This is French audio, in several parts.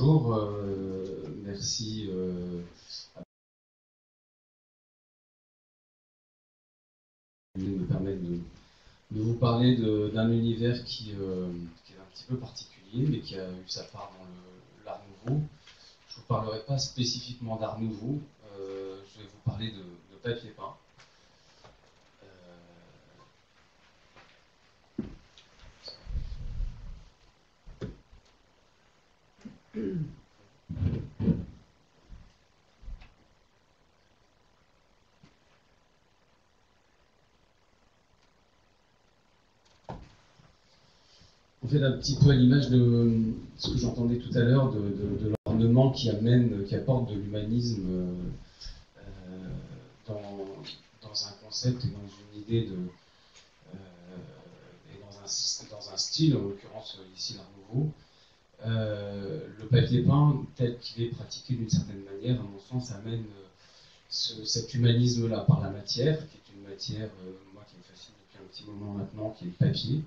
bonjour, merci de me permettre de vous parler d'un univers qui est un petit peu particulier, mais qui a eu sa part dans l'art nouveau. Je ne vous parlerai pas spécifiquement d'art nouveau, je vais vous parler de papier peint. On fait un petit peu à l'image de ce que j'entendais tout à l'heure de l'ornement qui apporte de l'humanisme dans un concept et dans une idée et dans un style, en l'occurrence ici l'art nouveau. Le papier peint, tel qu'il est pratiqué d'une certaine manière, à mon sens, amène cet humanisme-là par la matière, qui est une matière, moi, qui me fascine depuis un petit moment maintenant, qui est le papier.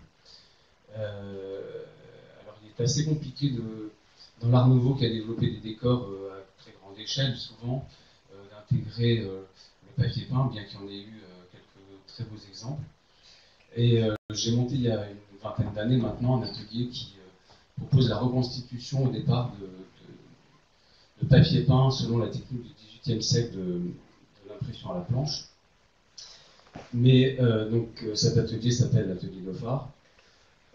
Alors il est assez compliqué dans l'art nouveau qui a développé des décors à très grande échelle, souvent, d'intégrer le papier peint, bien qu'il y en ait eu quelques très beaux exemples. Et j'ai monté il y a une vingtaine d'années maintenant un atelier qui propose la reconstitution au départ de papier peint selon la technique du XVIIIe siècle de l'impression à la planche. Mais donc cet atelier s'appelle l'atelier Goffard.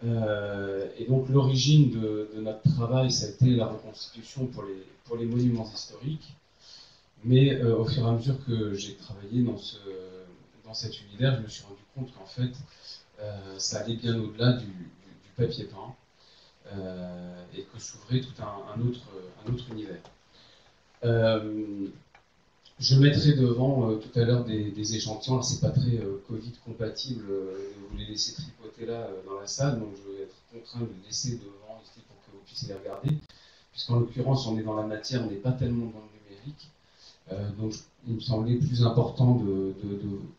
Et donc l'origine de notre travail, ça a été la reconstitution pour les monuments historiques. Mais au fur et à mesure que j'ai travaillé dans cet univers, je me suis rendu compte qu'en fait, ça allait bien au-delà du papier peint et que s'ouvrait tout un autre univers. Je mettrai devant tout à l'heure des échantillons. Alors c'est pas très Covid compatible de vous les laisser tripoter là dans la salle, donc je vais être contraint de les laisser devant ici pour que vous puissiez les regarder, puisqu'en l'occurrence on est dans la matière, on n'est pas tellement dans le numérique. Donc il me semblait plus important que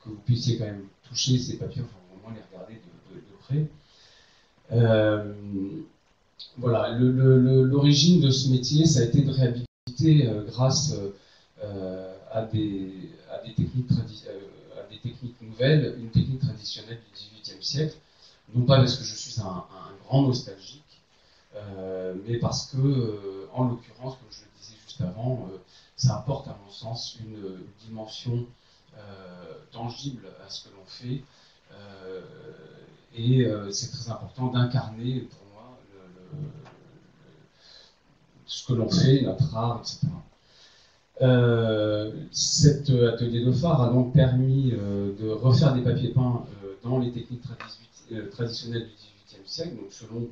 vous puissiez quand même toucher ces papiers, enfin au moins les regarder de près. Voilà, l'origine de ce métier, ça a été de réhabiliter grâce à des techniques nouvelles, une technique traditionnelle du XVIIIe siècle, non pas parce que je suis un grand nostalgique, mais parce que, en l'occurrence, comme je le disais juste avant, ça apporte à mon sens une dimension tangible à ce que l'on fait, et c'est très important d'incarner pour moi ce que l'on fait, notre art, etc. Cet atelier de phare a donc permis de refaire des papiers peints dans les techniques traditionnelles du XVIIIe siècle, donc selon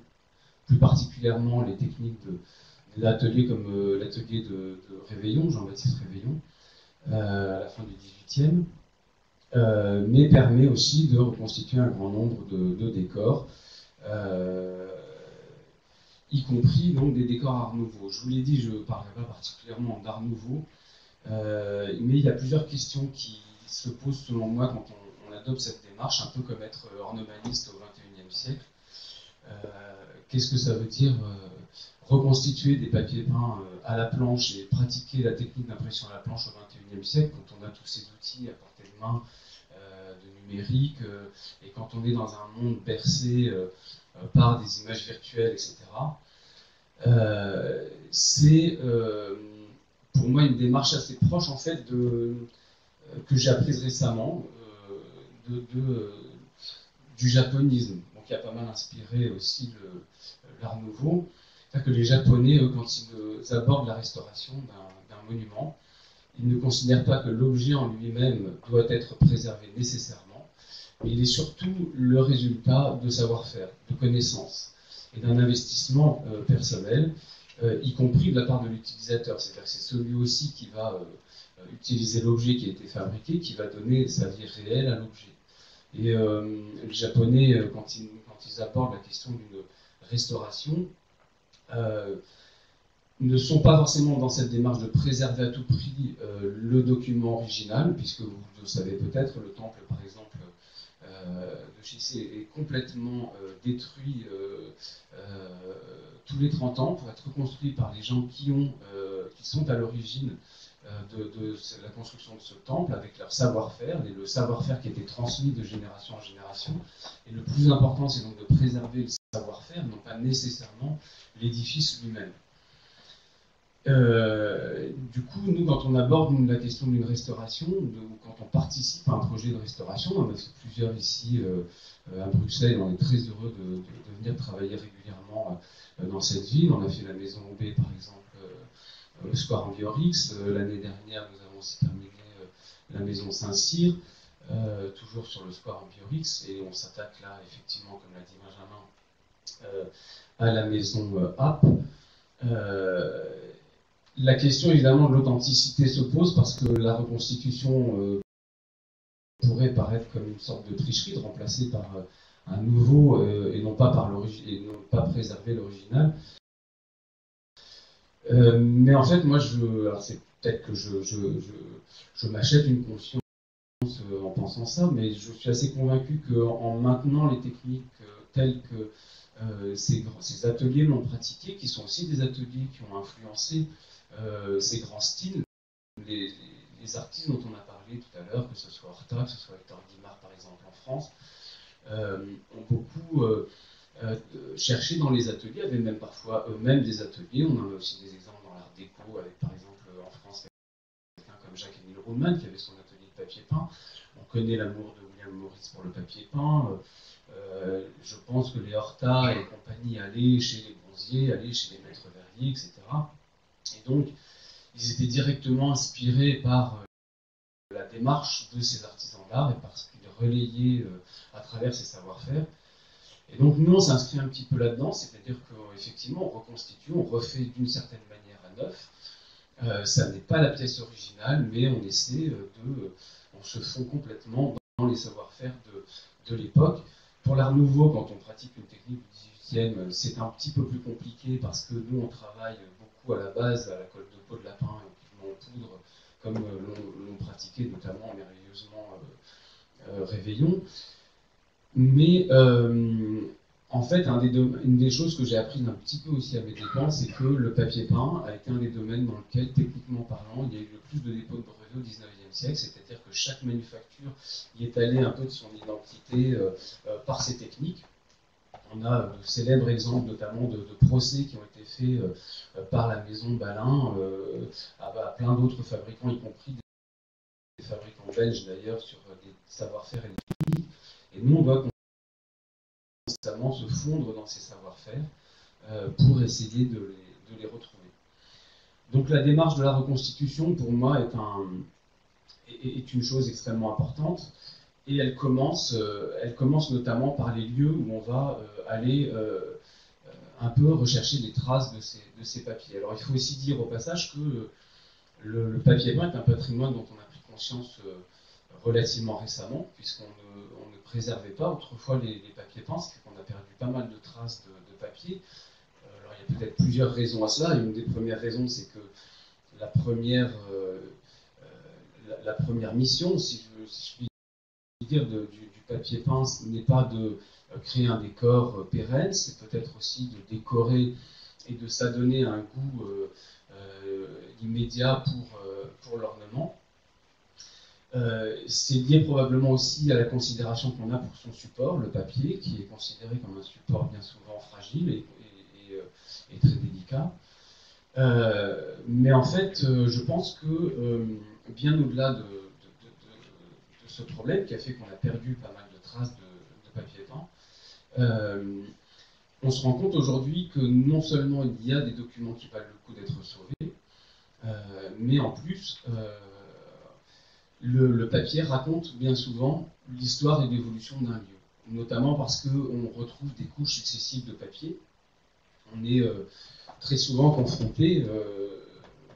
plus particulièrement les techniques d'ateliers comme l'atelier de Réveillon, Jean-Baptiste Réveillon, à la fin du XVIIIe, mais permet aussi de reconstituer un grand nombre de décors, y compris donc des décors art nouveau. Je vous l'ai dit, je ne parlerai pas particulièrement d'art nouveau, mais il y a plusieurs questions qui se posent selon moi quand on adopte cette démarche, un peu comme être ornemaniste au XXIe siècle. Qu'est-ce que ça veut dire reconstituer des papiers peints à la planche et pratiquer la technique d'impression à la planche au XXIe siècle quand on a tous ces outils à portée de main de numérique et quand on est dans un monde bercé par des images virtuelles, etc. C'est pour moi une démarche assez proche en fait que j'ai apprise récemment du japonisme, donc qui a pas mal inspiré aussi l'art nouveau. C'est-à-dire que les Japonais, eux, quand ils abordent la restauration d'un monument, ils ne considèrent pas que l'objet en lui-même doit être préservé nécessairement, mais il est surtout le résultat de savoir-faire, de connaissances et d'un investissement personnel, y compris de la part de l'utilisateur. C'est-à-dire que c'est celui aussi qui va utiliser l'objet qui a été fabriqué, qui va donner sa vie réelle à l'objet. Et les Japonais, quand ils abordent la question d'une restauration, ne sont pas forcément dans cette démarche de préserver à tout prix le document original, puisque vous le savez peut-être, le temple par exemple de Chaussée est complètement détruit tous les 30 ans pour être reconstruit par les gens qui sont à l'origine de la construction de ce temple, avec leur savoir-faire, le savoir-faire qui a été transmis de génération en génération. Et le plus important, c'est donc de préserver le savoir-faire, non pas nécessairement l'édifice lui-même. Du coup, nous, quand on aborde la question d'une restauration, ou quand on participe à un projet de restauration, on en a fait plusieurs ici à Bruxelles, on est très heureux de venir travailler régulièrement dans cette ville. On a fait la maison B, par exemple, au Square Ambiorix. L'année dernière, nous avons aussi terminé la maison Saint-Cyr, toujours sur le Square Ambiorix, et on s'attaque là, effectivement, comme l'a dit Benjamin, à la maison App. La question évidemment de l'authenticité se pose parce que la reconstitution pourrait paraître comme une sorte de tricherie, de remplacer par un nouveau et non pas préserver l'original. Mais en fait, moi, alors c'est peut-être que je m'achète une conscience en pensant ça, mais je suis assez convaincu qu'en maintenant les techniques telles que ces ateliers l'ont pratiqué, qui sont aussi des ateliers qui ont influencé ces grands styles, les artistes dont on a parlé tout à l'heure, que ce soit Horta, que ce soit Hector Guimard par exemple en France, ont beaucoup cherché dans les ateliers, avaient même parfois eux-mêmes des ateliers. On en a aussi des exemples dans l'art déco, avec par exemple en France quelqu'un comme Jacques-Émile Roulman qui avait son atelier de papier peint. On connaît l'amour de William Morris pour le papier peint. Je pense que les Horta et compagnie allaient chez les bronziers, allaient chez les maîtres verriers, etc. Et donc, ils étaient directement inspirés par la démarche de ces artisans d'art et par ce qu'ils relayaient à travers ces savoir-faire. Et donc, nous, on s'inscrit un petit peu là-dedans, c'est-à-dire qu'effectivement, on reconstitue, on refait d'une certaine manière à neuf. Ça n'est pas la pièce originale, mais on essaie on se fond complètement dans les savoir-faire de l'époque. Pour l'art nouveau, quand on pratique une technique du 18e, c'est un petit peu plus compliqué parce que nous, on travaille beaucoup à la base, à la colle de peau de lapin et au pigment en poudre, comme l'ont pratiqué notamment merveilleusement Réveillon. Mais en fait, une des choses que j'ai appris un petit peu aussi à mes dépens, c'est que le papier peint a été un des domaines dans lequel, techniquement parlant, il y a eu le plus de dépôts de brevets au 19e siècle, c'est-à-dire que chaque manufacture y est allée un peu de son identité par ses techniques. On a de célèbres exemples, notamment de procès qui ont été faits par la maison Balin à plein d'autres fabricants, y compris des fabricants belges d'ailleurs, sur des savoir-faire et des techniques. Et nous, on doit constamment se fondre dans ces savoir-faire pour essayer de les retrouver. Donc la démarche de la reconstitution, pour moi, est une chose extrêmement importante. Et elle commence notamment par les lieux où on va aller un peu rechercher des traces de ces papiers. Alors il faut aussi dire au passage que le papier peint est un patrimoine dont on a pris conscience relativement récemment, puisqu'on ne préservait pas autrefois les papiers peints, ce qui fait qu'on a perdu pas mal de traces de papier. Alors il y a peut-être plusieurs raisons à cela. Une des premières raisons, c'est que la première mission, si je puis dire, du papier peint n'est pas de créer un décor pérenne, c'est peut-être aussi de décorer et de s'adonner un goût immédiat pour l'ornement. C'est lié probablement aussi à la considération qu'on a pour son support, le papier, qui est considéré comme un support bien souvent fragile et très délicat. Mais en fait, je pense que bien au-delà de ce problème qui a fait qu'on a perdu pas mal de traces de papier peint, on se rend compte aujourd'hui que non seulement il y a des documents qui valent le coup d'être sauvés, mais en plus, le papier raconte bien souvent l'histoire et l'évolution d'un lieu, notamment parce qu'on retrouve des couches successives de papier. On est très souvent confronté,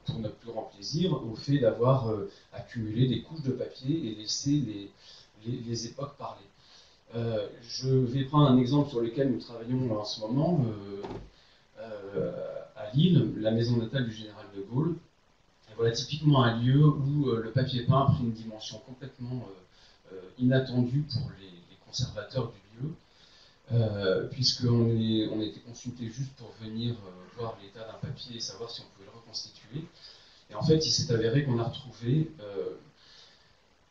pour notre plus grand plaisir, au fait d'avoir accumulé des couches de papier et laissé les époques parler. Je vais prendre un exemple sur lequel nous travaillons en ce moment, à Lille, la maison natale du général de Gaulle. Et voilà typiquement un lieu où le papier peint a pris une dimension complètement inattendue pour les conservateurs du lieu, puisqu'on était consulté juste pour venir voir l'état d'un papier et savoir si on pouvait le reconstituer. Et en fait, il s'est avéré qu'on a retrouvé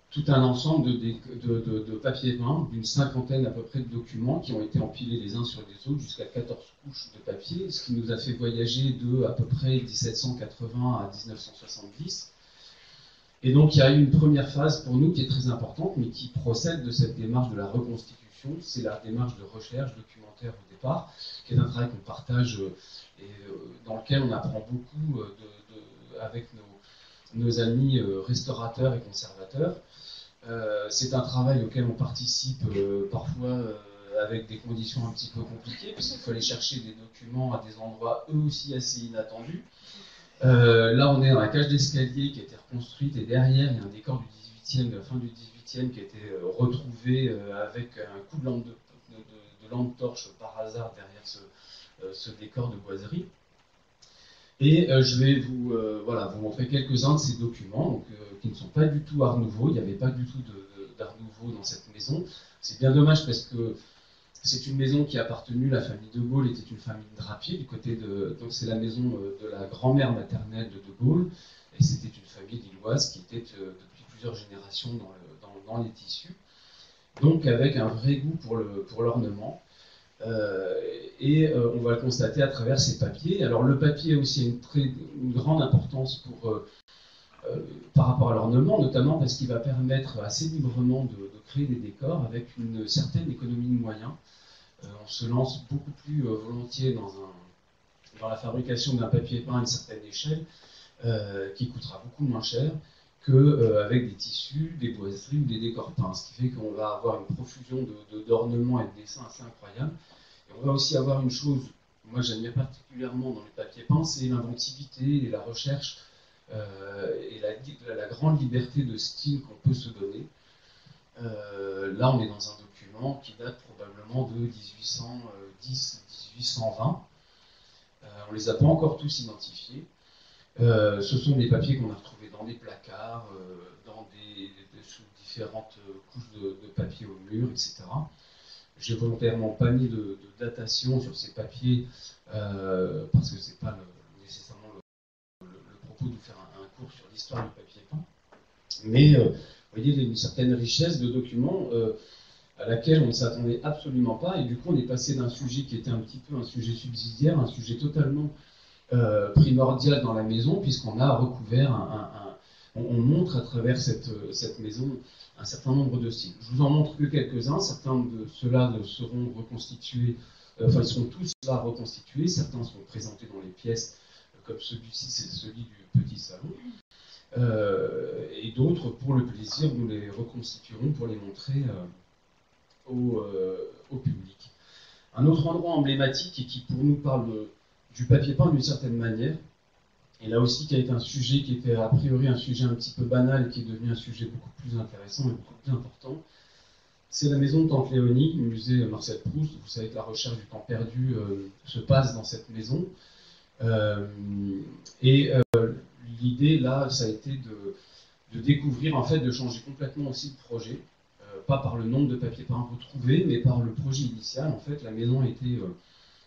tout un ensemble de papiers peints, d'une cinquantaine à peu près de documents qui ont été empilés les uns sur les autres jusqu'à 14 couches de papier, ce qui nous a fait voyager de à peu près 1780 à 1970. Et donc il y a eu une première phase pour nous qui est très importante, mais qui procède de cette démarche de la reconstitution. C'est la démarche de recherche documentaire au départ, qui est un travail qu'on partage et dans lequel on apprend beaucoup avec nos amis restaurateurs et conservateurs. C'est un travail auquel on participe parfois avec des conditions un petit peu compliquées, puisqu'il faut aller chercher des documents à des endroits eux aussi assez inattendus. Là, on est dans la cage d'escalier qui a été reconstruite, et derrière, il y a un décor du 18e, de la fin du 18e, qui a été retrouvé avec un coup de lampe torche par hasard derrière ce décor de boiserie. Et je vais vous montrer quelques-uns de ces documents donc, qui ne sont pas du tout Art Nouveau. Il n'y avait pas du tout d'Art Nouveau dans cette maison. C'est bien dommage parce que c'est une maison qui a appartenu, la famille de Gaulle était une famille de drapiers du côté de... Donc c'est la maison de la grand-mère maternelle de Gaulle, et c'était une famille lilloise qui était depuis plusieurs générations dans les tissus, donc avec un vrai goût pour l'ornement. On va le constater à travers ces papiers. Alors le papier a aussi une grande importance par rapport à l'ornement, notamment parce qu'il va permettre assez librement de créer des décors avec une certaine économie de moyens. On se lance beaucoup plus volontiers dans la fabrication d'un papier peint à une certaine échelle, qui coûtera beaucoup moins cher qu'avec des tissus, des boiseries ou des décors peints, ce qui fait qu'on va avoir une profusion d'ornements et de dessins assez incroyables. Et on va aussi avoir une chose, moi j'admire particulièrement dans les papiers peints, c'est l'inventivité et la recherche et la grande liberté de style qu'on peut se donner. Là, on est dans un document qui date probablement de 1810-1820. On ne les a pas encore tous identifiés. Ce sont des papiers qu'on a retrouvés dans des placards, sous différentes couches de papier au mur, etc. J'ai volontairement pas mis de datation sur ces papiers parce que ce n'est pas nécessairement le propos de faire un cours sur l'histoire du papier peint. Mais vous voyez, il y a une certaine richesse de documents à laquelle on ne s'attendait absolument pas, et du coup on est passé d'un sujet qui était un petit peu un sujet subsidiaire, un sujet totalement primordial dans la maison, puisqu'on a recouvert on montre à travers cette maison un certain nombre de styles. Je vous en montre que quelques-uns, certains de ceux-là seront reconstitués, ils seront tous là reconstitués, certains seront présentés dans les pièces, comme celui-ci, c'est celui du petit salon. Et d'autres, pour le plaisir, nous les reconstituerons pour les montrer au public. Un autre endroit emblématique et qui pour nous parle du papier peint d'une certaine manière, et là aussi qui a été un sujet qui était a priori un sujet un petit peu banal et qui est devenu un sujet beaucoup plus intéressant et beaucoup plus important, c'est la maison de Tante Léonie, le musée Marcel Proust. Vous savez que la recherche du temps perdu se passe dans cette maison. L'idée là, ça a été de découvrir, en fait, de changer complètement aussi le projet, pas par le nombre de papiers peints retrouvés, mais par le projet initial. En fait, la maison a été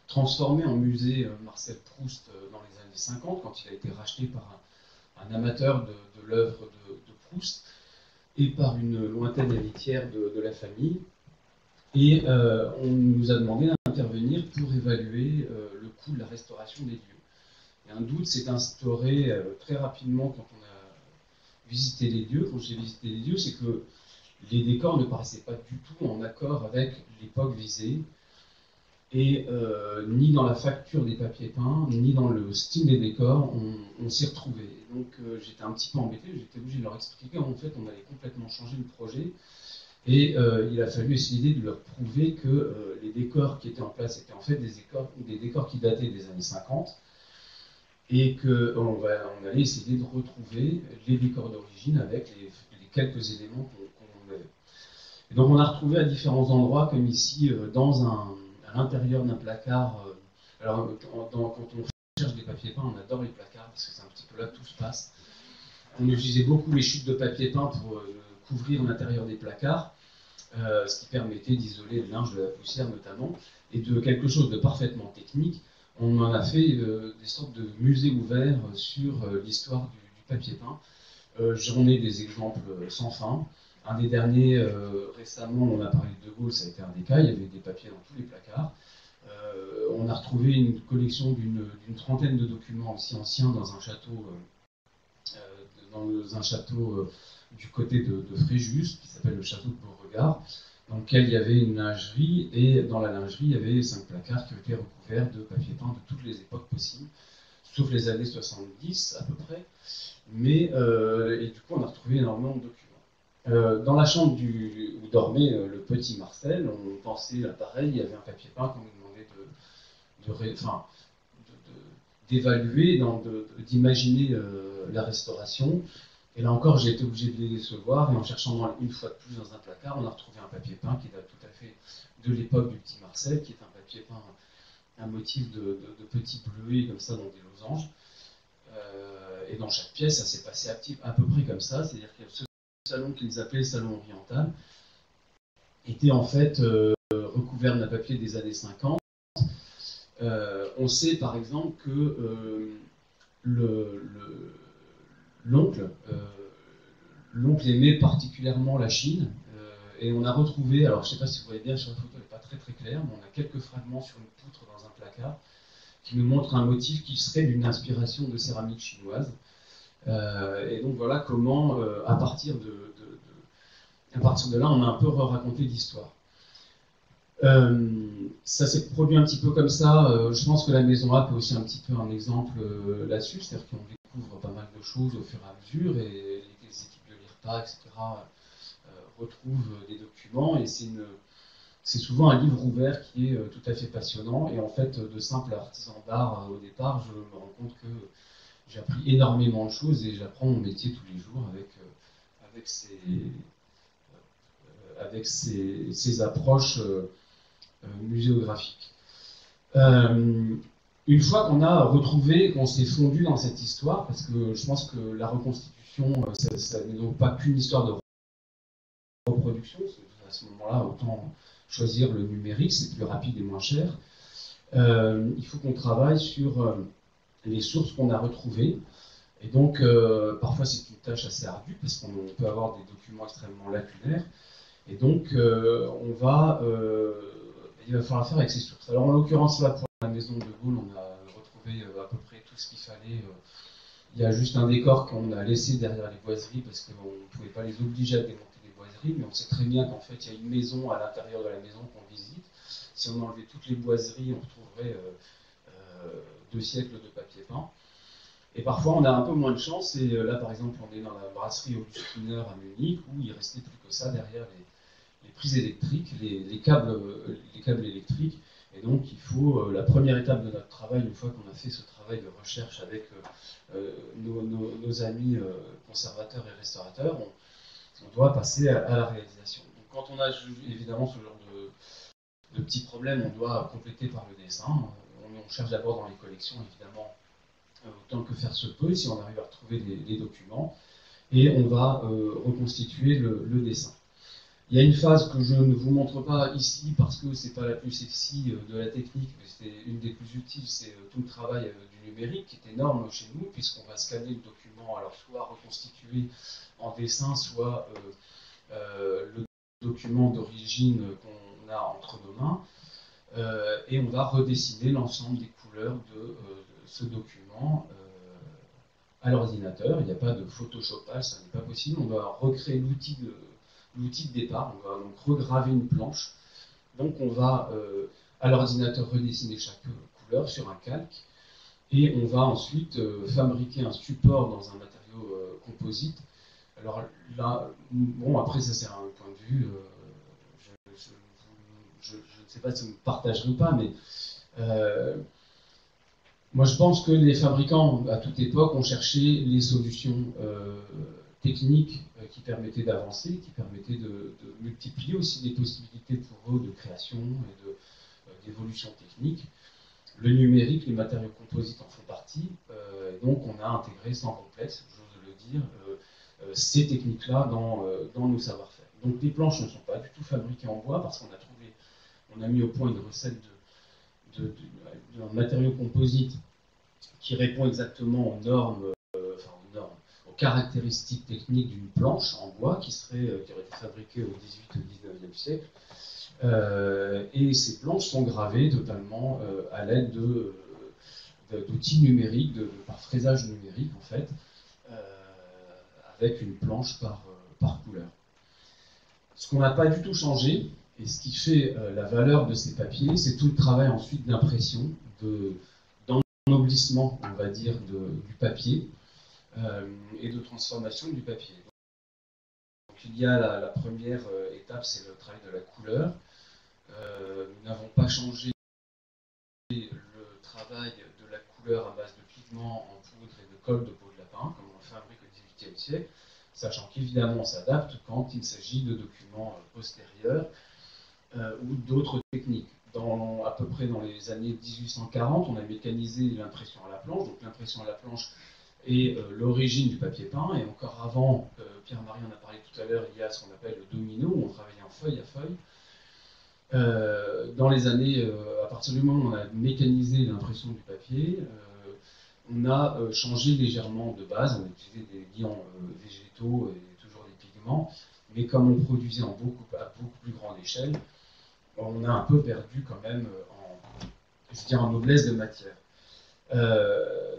transformée en musée Marcel Proust dans les années 50, quand il a été racheté par un amateur de l'œuvre de Proust et par une lointaine héritière de la famille. Et on nous a demandé d'intervenir pour évaluer le coût de la restauration des lieux. Et un doute s'est instauré très rapidement quand on a visité les lieux. Quand j'ai visité les lieux, c'est que les décors ne paraissaient pas du tout en accord avec l'époque visée, et ni dans la facture des papiers peints, ni dans le style des décors, on s'y retrouvait. Donc j'étais un petit peu embêté, j'étais obligé de leur expliquer en fait on allait complètement changer le projet, et il a fallu essayer de leur prouver que les décors qui étaient en place étaient en fait des décors qui dataient des années 50, et qu'on allait essayer de retrouver les décors d'origine avec les quelques éléments qu'on avait. Et donc on a retrouvé à différents endroits, comme ici, à l'intérieur d'un placard. Alors quand on cherche des papiers peints, on adore les placards, parce que c'est un petit peu là que tout se passe. On utilisait beaucoup les chutes de papier peint pour couvrir l'intérieur des placards. ce qui permettait d'isoler le linge de la poussière notamment, et de quelque chose de parfaitement technique, on en a fait des sortes de musées ouverts sur l'histoire du papier peint. J'en ai des exemples sans fin. Un des derniers, récemment, on a parlé de De Gaulle, ça a été un des cas, il y avait des papiers dans tous les placards. On a retrouvé une collection d'une trentaine de documents aussi anciens dans un château, du côté de Fréjus, qui s'appelle le château de Beauregard, dans lequel il y avait une lingerie, et dans la lingerie, il y avait 5 placards qui étaient recouverts de papier peint de toutes les époques possibles, sauf les années 70 à peu près. Mais, et du coup, on a retrouvé énormément de documents. Dans la chambre où dormait le petit Marcel, on pensait là pareil, il y avait un papier peint qu'on nous demandait d'évaluer, d'imaginer la restauration. Et là encore, j'ai été obligé de les décevoir, et en cherchant une fois de plus dans un placard, on a retrouvé un papier peint qui date tout à fait de l'époque du petit Marcel, qui est un papier peint, un motif de petits bleuets comme ça dans des losanges. Et dans chaque pièce, ça s'est passé à peu près comme ça, c'est-à-dire que ce salon qu'ils appelaient le salon oriental était en fait recouvert d'un papier des années 50. On sait par exemple que l'oncle aimait particulièrement la Chine, et on a retrouvé, alors je ne sais pas si vous voyez bien sur la photo, elle n'est pas très très claire, mais on a quelques fragments sur une poutre dans un placard qui nous montre un motif qui serait d'une inspiration de céramique chinoise. Et donc voilà comment, à partir de là, on a un peu raconté l'histoire. Ça s'est produit un petit peu comme ça. Je pense que la Maison App est aussi un petit peu un exemple là-dessus, c'est-à-dire qu'on découvre pas mal de choses au fur et à mesure, et les équipes de l'IRPA, etc., retrouvent des documents, et c'est souvent un livre ouvert qui est tout à fait passionnant. Et en fait, de simple artisan d'art au départ, je me rends compte que j'ai appris énormément de choses, et j'apprends mon métier tous les jours avec ces approches muséographiques. Une fois qu'on a retrouvé, qu'on s'est fondu dans cette histoire, parce que je pense que la reconstitution, ça n'est donc pas qu'une histoire de reproduction, à ce moment-là, autant choisir le numérique, c'est plus rapide et moins cher. Il faut qu'on travaille sur les sources qu'on a retrouvées. Et donc, parfois, c'est une tâche assez ardue, parce qu'on peut avoir des documents extrêmement lacunaires. Et donc, il va falloir faire avec ces sources. Alors, en l'occurrence, là, pour la maison de Gaulle, on a retrouvé à peu près tout ce qu'il fallait. Il y a juste un décor qu'on a laissé derrière les boiseries, parce qu'on ne pouvait pas les obliger à démonter les boiseries, mais on sait très bien qu'en fait, il y a une maison à l'intérieur de la maison qu'on visite. Si on enlevait toutes les boiseries, on retrouverait 2 siècles de papier peint. Et parfois, on a un peu moins de chance, et là, par exemple, on est dans la brasserie Augustiner à Munich, où il ne restait plus que ça derrière les prises électriques, les câbles électriques. Et donc, il faut, la première étape de notre travail, une fois qu'on a fait ce travail de recherche avec nos amis conservateurs et restaurateurs, on doit passer à la réalisation. Donc, quand on a évidemment ce genre de petits problèmes, on doit compléter par le dessin. On cherche d'abord dans les collections, évidemment, autant que faire se peut, si on arrive à retrouver les documents, et on va reconstituer le dessin. Il y a une phase que je ne vous montre pas ici parce que c'est pas la plus sexy de la technique, mais c'est une des plus utiles, c'est tout le travail du numérique qui est énorme chez nous, puisqu'on va scanner le document, alors soit reconstitué en dessin, soit le document d'origine qu'on a entre nos mains, et on va redessiner l'ensemble des couleurs de ce document à l'ordinateur. Il n'y a pas de photoshopage, ça n'est pas possible. On va recréer l'outil de départ, on va donc regraver une planche. Donc on va à l'ordinateur redessiner chaque couleur sur un calque, et on va ensuite fabriquer un support dans un matériau composite. Alors là, bon, après ça c'est un point de vue, je ne sais pas si vous me partagerez ou pas, mais moi je pense que les fabricants à toute époque ont cherché les solutions techniques qui permettaient d'avancer, qui permettaient de multiplier aussi des possibilités pour eux de création et d'évolution technique. Le numérique, les matériaux composites en font partie, et donc on a intégré sans complexe, j'ose le dire, ces techniques-là dans nos savoir-faire. Donc les planches ne sont pas du tout fabriquées en bois parce on a mis au point une recette d'un matériau composite qui répond exactement aux normes, aux caractéristiques techniques d'une planche en bois qui aurait été fabriquée au XVIIIe et XIXe siècle. Et ces planches sont gravées totalement à l'aide d'outils numériques, par fraisage numérique en fait, avec une planche par couleur. Ce qu'on n'a pas du tout changé, et ce qui fait la valeur de ces papiers, c'est tout le travail ensuite d'impression, d'ennoblissement, on va dire, du papier, et de transformation du papier. Donc il y a la première étape, c'est le travail de la couleur. Nous n'avons pas changé le travail de la couleur à base de pigments en poudre et de colle de peau de lapin, comme on le fabrique au XVIIIe siècle, sachant qu'évidemment on s'adapte quand il s'agit de documents postérieurs ou d'autres techniques. À peu près dans les années 1840, on a mécanisé l'impression à la planche. Donc l'impression à la planche est l'origine du papier peint. Et encore avant, Pierre-Marie en a parlé tout à l'heure, il y a ce qu'on appelle le domino, où on travaillait en feuille à feuille. Dans les années, à partir du moment où on a mécanisé l'impression du papier, on a changé légèrement de base. On utilisait des liants végétaux et toujours des pigments. Mais comme on produisait à beaucoup plus grande échelle, on a un peu perdu quand même en noblesse de matière.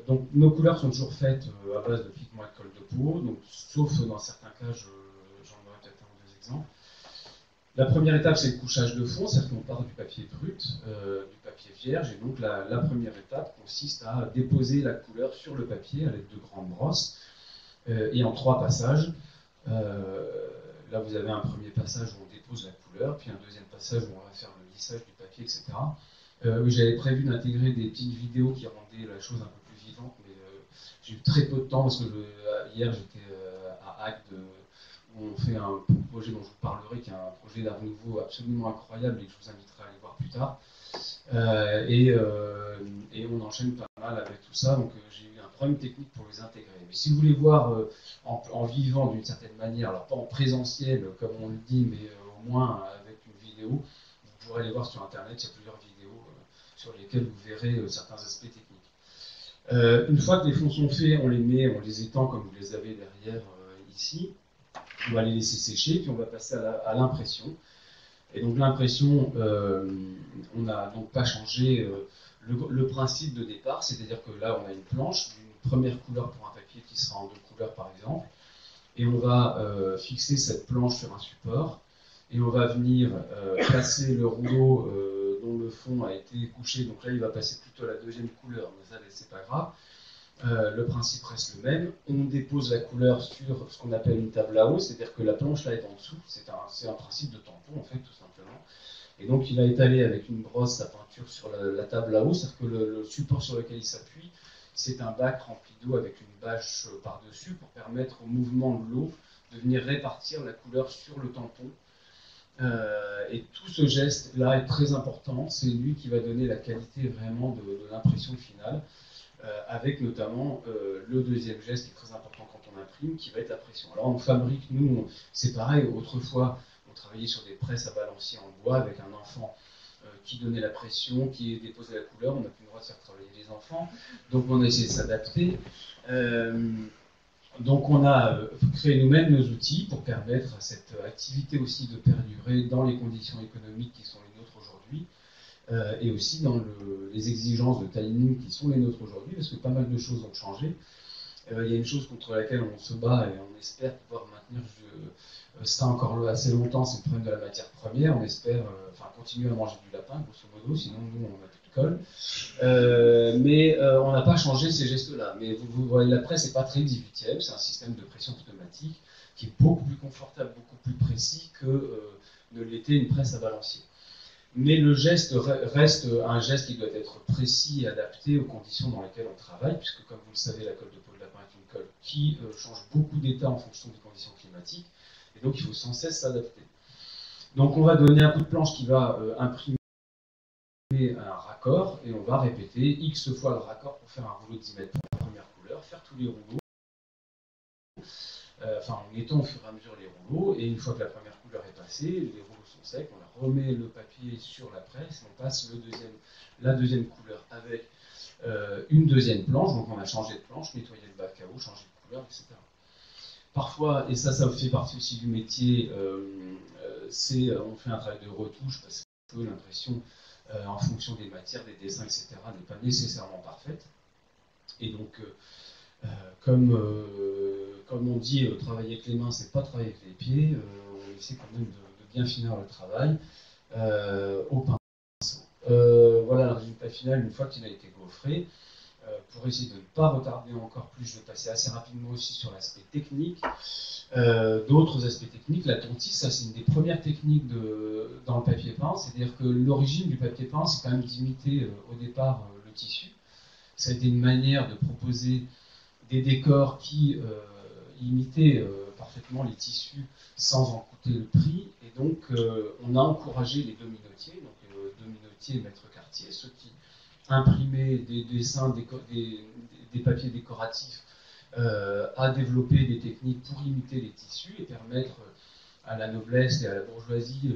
Donc nos couleurs sont toujours faites à base de pigments et de colle de peau, donc, sauf dans certains cas, j'en donnerai peut-être un ou deux exemples. La première étape, c'est le couchage de fond, c'est-à-dire qu'on part du papier brut, du papier vierge, et donc la première étape consiste à déposer la couleur sur le papier à l'aide de grandes brosses, et en 3 passages. Là, vous avez un premier passage où on dépose la couleur, puis un deuxième passage où on va faire le lissage du papier, etc. J'avais prévu d'intégrer des petites vidéos qui rendaient la chose un peu plus vivante, mais j'ai eu très peu de temps parce que hier j'étais à Agde, où on fait un projet dont je vous parlerai, qui est un projet d'art nouveau absolument incroyable et que je vous inviterai à aller voir plus tard. Et on enchaîne pas mal avec tout ça, donc j'ai eu un problème technique pour les intégrer. Mais si vous voulez voir en vivant d'une certaine manière, alors pas en présentiel comme on le dit, mais au moins avec une vidéo, vous pourrez aller voir sur internet, il y a plusieurs vidéos sur lesquelles vous verrez certains aspects techniques. Une fois que les fonds sont faits, on les étend comme vous les avez derrière ici. On va les laisser sécher, puis on va passer à l'impression. Et donc l'impression, on n'a donc pas changé le principe de départ, c'est-à-dire que là on a une planche d'une première couleur pour un papier qui sera en 2 couleurs par exemple, et on va fixer cette planche sur un support, et on va venir passer le rouleau dont le fond a été couché, donc là il va passer plutôt à la 2e couleur, mais ça c'est pas grave. Le principe reste le même. On dépose la couleur sur ce qu'on appelle une table à eau, c'est-à-dire que la planche là est en dessous. C'est un principe de tampon en fait, tout simplement. Et donc il a étalé avec une brosse sa peinture sur la table à eau, c'est-à-dire que le support sur lequel il s'appuie, c'est un bac rempli d'eau avec une bâche par-dessus pour permettre au mouvement de l'eau de venir répartir la couleur sur le tampon. Et tout ce geste-là est très important. C'est lui qui va donner la qualité vraiment de l'impression finale. Avec notamment le deuxième geste qui est très important quand on imprime, qui va être la pression. Alors on fabrique, c'est pareil, autrefois on travaillait sur des presses à balancier en bois avec un enfant qui donnait la pression, qui déposait la couleur, on n'a plus le droit de faire travailler les enfants, donc on a essayé de s'adapter. Donc on a créé nous-mêmes nos outils pour permettre à cette activité aussi de perdurer dans les conditions économiques qui sont les nôtres aujourd'hui. Et aussi dans les exigences de timing qui sont les nôtres aujourd'hui, parce que pas mal de choses ont changé. Il y a une chose contre laquelle on se bat et on espère pouvoir maintenir ça encore assez longtemps, c'est le problème de la matière première. On espère continuer à manger du lapin, grosso modo, sinon nous on a plus de colle. Mais on n'a pas changé ces gestes-là. Mais vous voyez, la presse n'est pas très 18e, c'est un système de pression pneumatique qui est beaucoup plus confortable, beaucoup plus précis que ne l'était une presse à balancier. Mais le geste reste un geste qui doit être précis et adapté aux conditions dans lesquelles on travaille, puisque comme vous le savez, la colle de peau de lapin est une colle qui change beaucoup d'état en fonction des conditions climatiques, et donc il faut sans cesse s'adapter. Donc on va donner un coup de planche qui va imprimer un raccord, et on va répéter X fois le raccord pour faire un rouleau de 10 mètres pour la première couleur, faire tous les rouleaux, en mettant au fur et à mesure les rouleaux, et une fois que la première couleur couleur est passée, les rouleaux sont secs, on leur remet le papier sur la presse, on passe la deuxième couleur avec une deuxième planche, donc on a changé de planche, nettoyé le bas de caoutchouc, changé de couleur, etc. Parfois, et ça fait partie aussi du métier, on fait un travail de retouche parce que l'impression, en fonction des matières, des dessins, etc., n'est pas nécessairement parfaite. Et donc, comme on dit, travailler avec les mains, c'est pas travailler avec les pieds, on essaie quand même de bien finir le travail au pinceau. Voilà le résultat final une fois qu'il a été gaufré. Pour essayer de ne pas retarder encore plus, je vais passer assez rapidement aussi sur l'aspect technique. D'autres aspects techniques, la tontise, ça c'est une des premières techniques dans le papier peint, c'est-à-dire que l'origine du papier peint, c'est quand même d'imiter au départ le tissu. Ça a été une manière de proposer des décors qui imitaient parfaitement les tissus sans en coûter le prix, et donc on a encouragé les dominotiers, donc dominotiers, maître quartier, ceux qui imprimer des dessins, des papiers décoratifs, à développer des techniques pour imiter les tissus et permettre à la noblesse et à la bourgeoisie,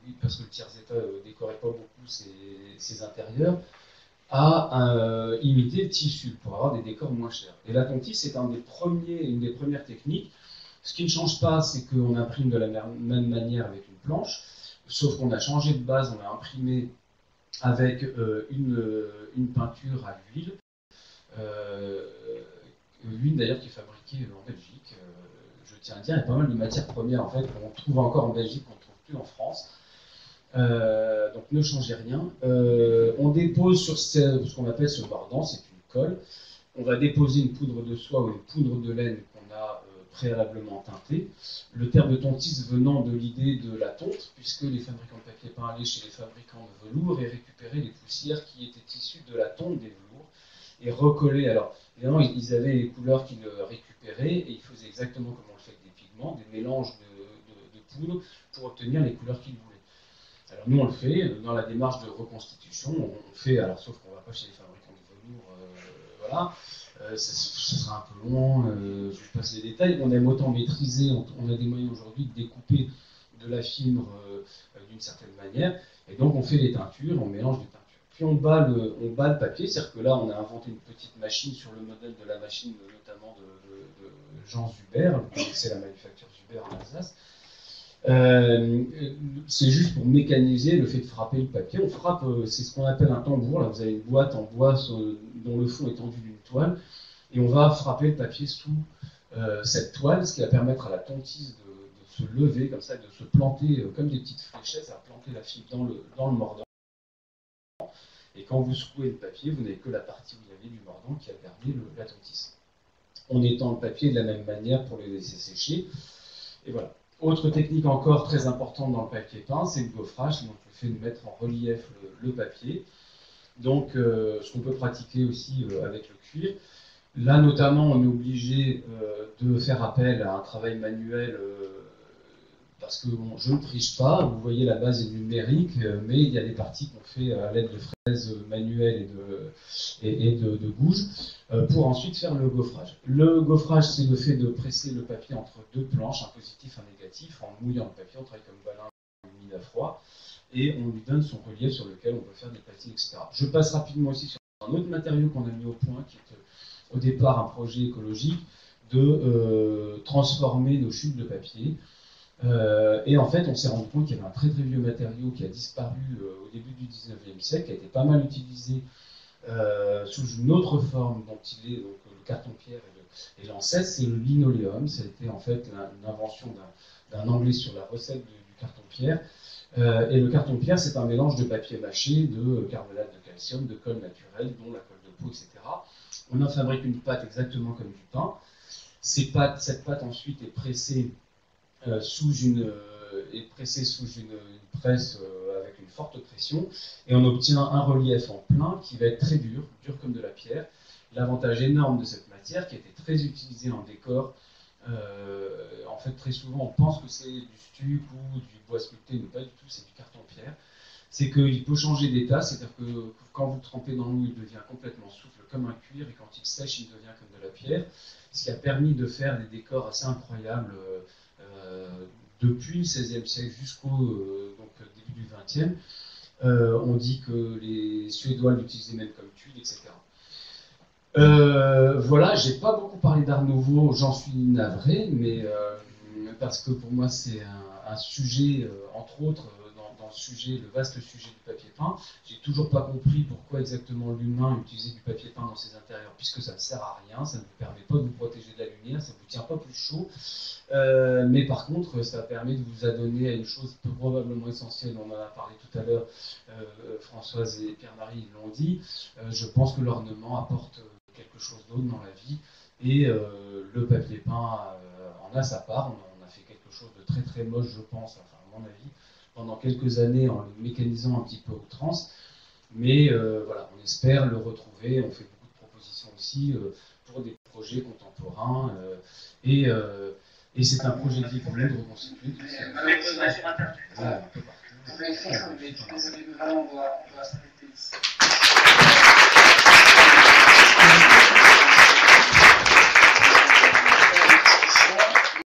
oui, parce que le tiers-état ne décorait pas beaucoup ses intérieurs, à imiter le tissu pour avoir des décors moins chers. Et la tontise, c'est une des premières techniques. Ce qui ne change pas, c'est qu'on imprime de la même manière avec une planche, sauf qu'on a changé de base, on a imprimé avec une peinture à l'huile, l'huile d'ailleurs qui est fabriquée en Belgique. Je tiens à dire, il y a pas mal de matières premières en fait qu'on trouve encore en Belgique, qu'on ne trouve plus en France. Donc ne changez rien. On dépose sur ce qu'on appelle ce mordant, c'est une colle. On va déposer une poudre de soie ou une poudre de laine qu'on a préalablement teintée. Le terme de tontise venant de l'idée de la tonte, puisque les fabricants de papier peint allaient chez les fabricants de velours et récupéraient les poussières qui étaient issues de la tonte des velours et recollaient. Alors, évidemment, ils avaient les couleurs qu'ils récupéraient et ils faisaient exactement comme on le fait avec des pigments, des mélanges de poudre pour obtenir les couleurs qu'ils voulaient. Alors nous, on le fait dans la démarche de reconstitution. On fait, alors sauf qu'on ne va pas chez les fabricants de velours, voilà. Ce sera un peu long, je vous passe les détails. On aime autant maîtriser, on a des moyens aujourd'hui de découper de la fibre d'une certaine manière. Et donc on fait les teintures, on mélange des teintures. Puis on bat le papier, c'est-à-dire que là on a inventé une petite machine sur le modèle de la machine notamment de Jean Zuber, c'est la manufacture Zuber en Alsace. C'est juste pour mécaniser le fait de frapper le papier. On frappe, c'est ce qu'on appelle un tambour. Là, vous avez une boîte en bois dont le fond est tendu d'une toile, et on va frapper le papier sous cette toile, ce qui va permettre à la tontise de se lever comme ça, de se planter comme des petites fléchettes, ça va planter la fibre dans le mordant. Et quand vous secouez le papier, vous n'avez que la partie où il y avait du mordant qui a permis la tontise. On étend le papier de la même manière pour le laisser sécher. Et voilà. Autre technique encore très importante dans le papier peint, c'est le gaufrage, donc le fait de mettre en relief le papier. Donc, ce qu'on peut pratiquer aussi avec le cuir. Là, notamment, on est obligé de faire appel à un travail manuel parce que bon, je ne triche pas. Vous voyez, la base est numérique, mais il y a des parties qu'on fait à l'aide de fraises manuelles et de gouges pour ensuite faire le gaufrage. Le gaufrage, c'est le fait de presser le papier entre deux planches, un positif, un négatif, en mouillant le papier. On travaille comme balin humide à froid et on lui donne son relief sur lequel on peut faire des platines, etc. Je passe rapidement aussi sur un autre matériau qu'on a mis au point, qui est au départ un projet écologique, de transformer nos chutes de papier. Et en fait, on s'est rendu compte qu'il y avait un très très vieux matériau qui a disparu au début du 19e siècle, qui a été pas mal utilisé sous une autre forme dont il est donc, le carton-pierre et l'ancêtre, c'est le linoléum. Ça a été en fait l'invention d'un Anglais sur la recette du carton-pierre. Et le carton-pierre, c'est un mélange de papier mâché, de carbonate de calcium, de colle naturelle, dont la colle de peau, etc. On en fabrique une pâte exactement comme du pain. Cette pâte ensuite est pressée sous une presse avec une forte pression, et on obtient un relief en plein qui va être très dur comme de la pierre. L'avantage énorme de cette matière, qui a été très utilisée en décor, en fait très souvent on pense que c'est du stuc ou du bois sculpté, mais pas du tout, c'est du carton-pierre, c'est qu'il peut changer d'état, c'est-à-dire que quand vous le trempez dans l'eau, il devient complètement souple comme un cuir, et quand il sèche, il devient comme de la pierre, ce qui a permis de faire des décors assez incroyables depuis le XVIe siècle jusqu'au début du XXe. On dit que les Suédois l'utilisaient même comme tuile, etc. Voilà, j'ai pas beaucoup parlé d'Art Nouveau, j'en suis navré, mais parce que pour moi c'est un sujet, entre autres, dans le sujet, le vaste sujet du papier peint. J'ai toujours pas compris pourquoi exactement l'humain utilisait du papier peint dans ses intérieurs, puisque ça ne sert à rien, ça ne vous permet pas de vous protéger de la lumière, ça ne vous tient pas plus chaud. Mais par contre, ça permet de vous adonner à une chose probablement essentielle, on en a parlé tout à l'heure, Françoise et Pierre-Marie l'ont dit, je pense que l'ornement apporte quelque chose d'autre dans la vie, et le papier peint en a sa part. On a fait quelque chose de très très moche, je pense, enfin à mon avis, pendant quelques années en le mécanisant un petit peu outrance, mais voilà, on espère le retrouver, on fait beaucoup de propositions aussi pour des projets contemporains, et c'est un projet de vie pour nous de reconstituer tout ça. Vous pouvez écrire, mais désolé, on doit s'arrêter ici.